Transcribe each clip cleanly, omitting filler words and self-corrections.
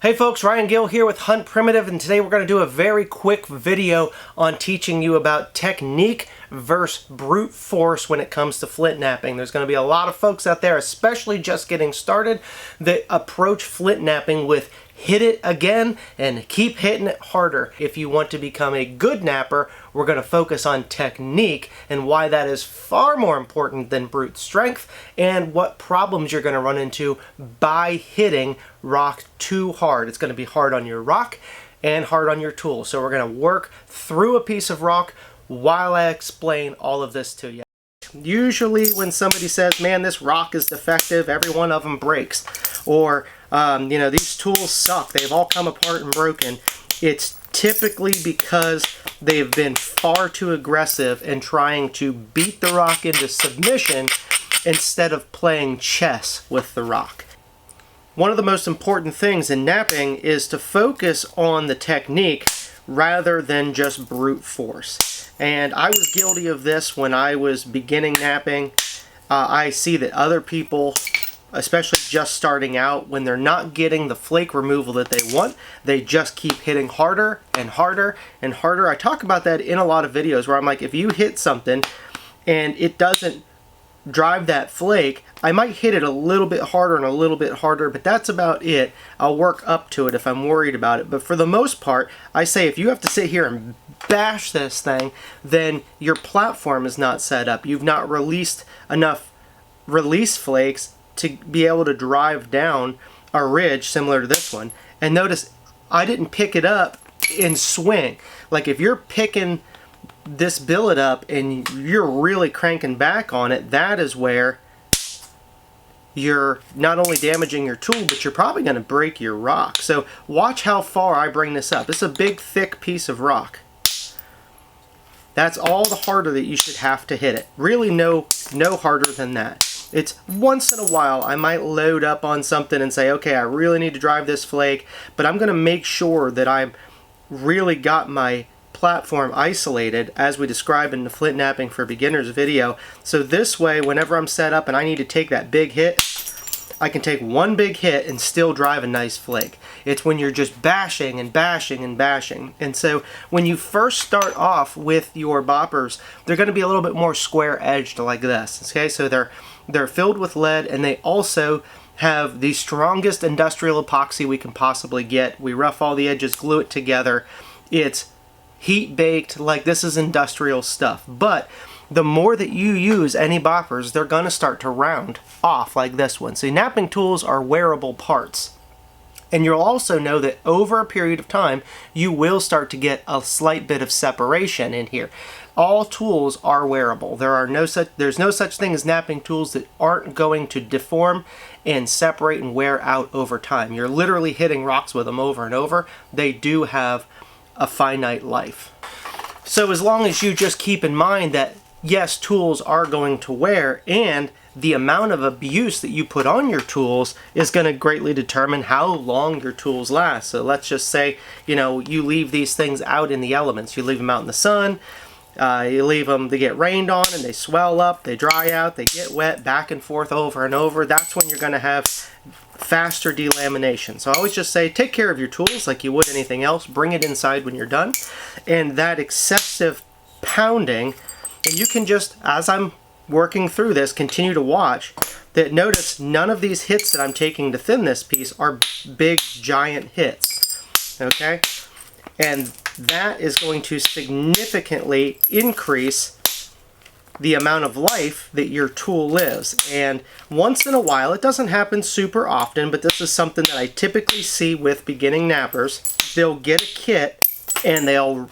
Hey folks, Ryan Gill here with Hunt Primitive, and today we're going to do a very quick video on teaching you about technique versus brute force when it comes to flint knapping. There's going to be a lot of folks out there, especially just getting started, that approach flint knapping with hit it again and keep hitting it harder. If you want to become a good napper, we're going to focus on technique and why that is far more important than brute strength, and what problems you're going to run into by hitting rock too hard. It's going to be hard on your rock and hard on your tool. So we're going to work through a piece of rock while I explain all of this to you. Usually when somebody says, man, this rock is defective, every one of them breaks, or you know, these tools suck, they've all come apart and broken, it's typically because they've been far too aggressive in trying to beat the rock into submission instead of playing chess with the rock. One of the most important things in knapping is to focus on the technique rather than just brute force. And I was guilty of this when I was beginning knapping. I see that other people, especially just starting out, when they're not getting the flake removal that they want, they just keep hitting harder and harder and harder. I talk about that in a lot of videos where I'm like, if you hit something and it doesn't drive that flake, I might hit it a little bit harder and a little bit harder, but that's about it. I'll work up to it if I'm worried about it. But for the most part, I say if you have to sit here and bash this thing, then your platform is not set up. You've not released enough release flakes to be able to drive down a ridge similar to this one. And notice I didn't pick it up and swing. Like if you're picking this billet up and you're really cranking back on it, that is where you're not only damaging your tool, but you're probably going to break your rock. So watch how far I bring this up. This is a big thick piece of rock. That's all the harder that you should have to hit it. Really no harder than that. It's once in a while I might load up on something and say, okay, I really need to drive this flake, but I'm going to make sure that I've really got my platform isolated as we describe in the Flint Knapping for Beginners video. So this way, whenever I'm set up and I need to take that big hit, I can take one big hit and still drive a nice flake. It's when you're just bashing and bashing and bashing. And so when you first start off with your boppers, they're going to be a little bit more square edged like this. Okay, so they're filled with lead, and they also have the strongest industrial epoxy we can possibly get. We rough all the edges, glue it together. It's heat baked, like this is industrial stuff. But the more that you use any boppers, they're going to start to round off like this one. So knapping tools are wearable parts. And you'll also know that over a period of time, you will start to get a slight bit of separation in here. All tools are wearable. There's no such thing as knapping tools that aren't going to deform and separate and wear out over time. You're literally hitting rocks with them over and over. They do have a finite life. So as long as you just keep in mind that yes, tools are going to wear, and the amount of abuse that you put on your tools is going to greatly determine how long your tools last. So let's just say, you know, you leave these things out in the elements. You leave them out in the sun, you leave them to get rained on, and they swell up, they dry out, they get wet, back and forth over and over. That's when you're going to have faster delamination. So I always just say, take care of your tools like you would anything else. Bring it inside when you're done. And that excessive pounding, and you can just, as I'm working through this, continue to watch, that notice none of these hits that I'm taking to thin this piece are big, giant hits. Okay? And that is going to significantly increase the amount of life that your tool lives. And once in a while, it doesn't happen super often, but this is something that I typically see with beginning nappers. They'll get a kit and they'll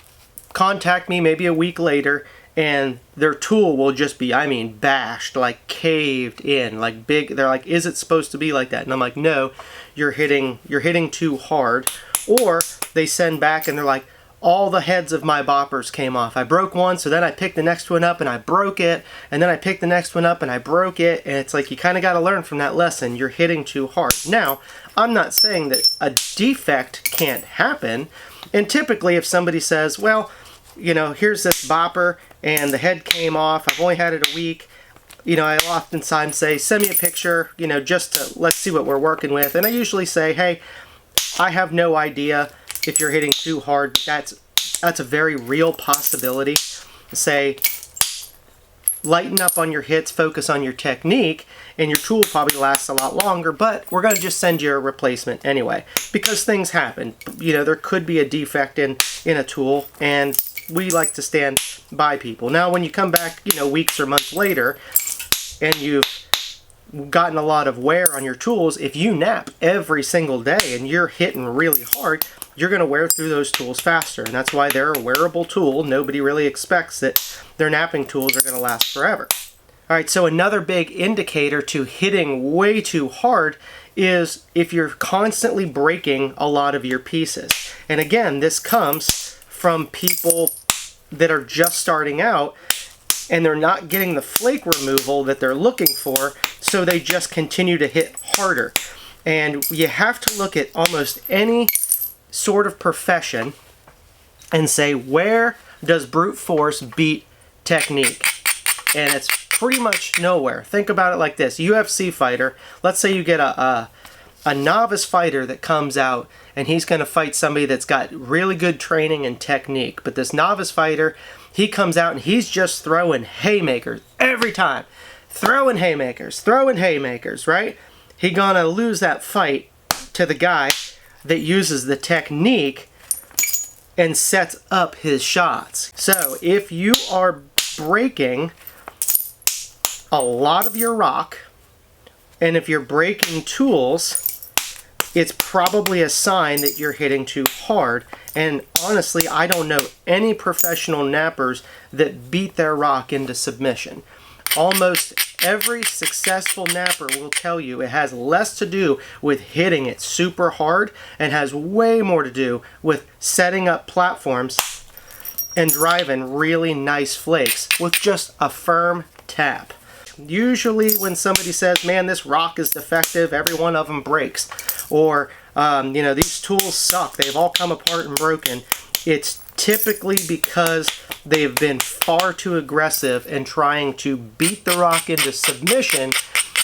contact me maybe a week later, and their tool will just be, I mean, bashed, like caved in, like big. They're like, is it supposed to be like that? And I'm like, no, you're hitting too hard. Or they send back and they're like, all the heads of my boppers came off. I broke one, so then I picked the next one up and I broke it, and then I picked the next one up and I broke it, and it's like you kind of got to learn from that lesson. You're hitting too hard. Now, I'm not saying that a defect can't happen, and typically if somebody says, well, you know, here's this bopper and the head came off, I've only had it a week, you know, I oftentimes say, send me a picture, you know, just to, let's see what we're working with. And I usually say, hey, I have no idea if you're hitting too hard, but that's a very real possibility. Say, lighten up on your hits, focus on your technique, and your tool probably lasts a lot longer, but we're going to just send you a replacement anyway, because things happen. You know, there could be a defect in a tool, and we like to stand by people. Now, when you come back, you know, weeks or months later, and you've gotten a lot of wear on your tools, if you nap every single day and you're hitting really hard, you're going to wear through those tools faster, and that's why they're a wearable tool. Nobody really expects that their napping tools are going to last forever. All right, so another big indicator to hitting way too hard is if you're constantly breaking a lot of your pieces. And again, this comes from people that are just starting out and they're not getting the flake removal that they're looking for, so they just continue to hit harder. And you have to look at almost any sort of profession and say, where does brute force beat technique? And it's pretty much nowhere. Think about it like this. UFC fighter, let's say you get a novice fighter that comes out and he's going to fight somebody that's got really good training and technique. But this novice fighter, he comes out and he's just throwing haymakers every time. Throwing haymakers, right? He's going to lose that fight to the guy that uses the technique and sets up his shots. So if you are breaking a lot of your rock, and if you're breaking tools, it's probably a sign that you're hitting too hard. And honestly, I don't know any professional nappers that beat their rock into submission. Almost every successful napper will tell you it has less to do with hitting it super hard and has way more to do with setting up platforms and driving really nice flakes with just a firm tap. Usually when somebody says, man, this rock is defective, every one of them breaks, or you know, these tools suck, they've all come apart and broken, it's typically because they've been far too aggressive in trying to beat the rock into submission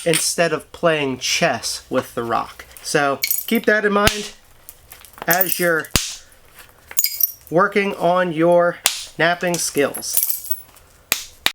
instead of playing chess with the rock. So keep that in mind as you're working on your napping skills.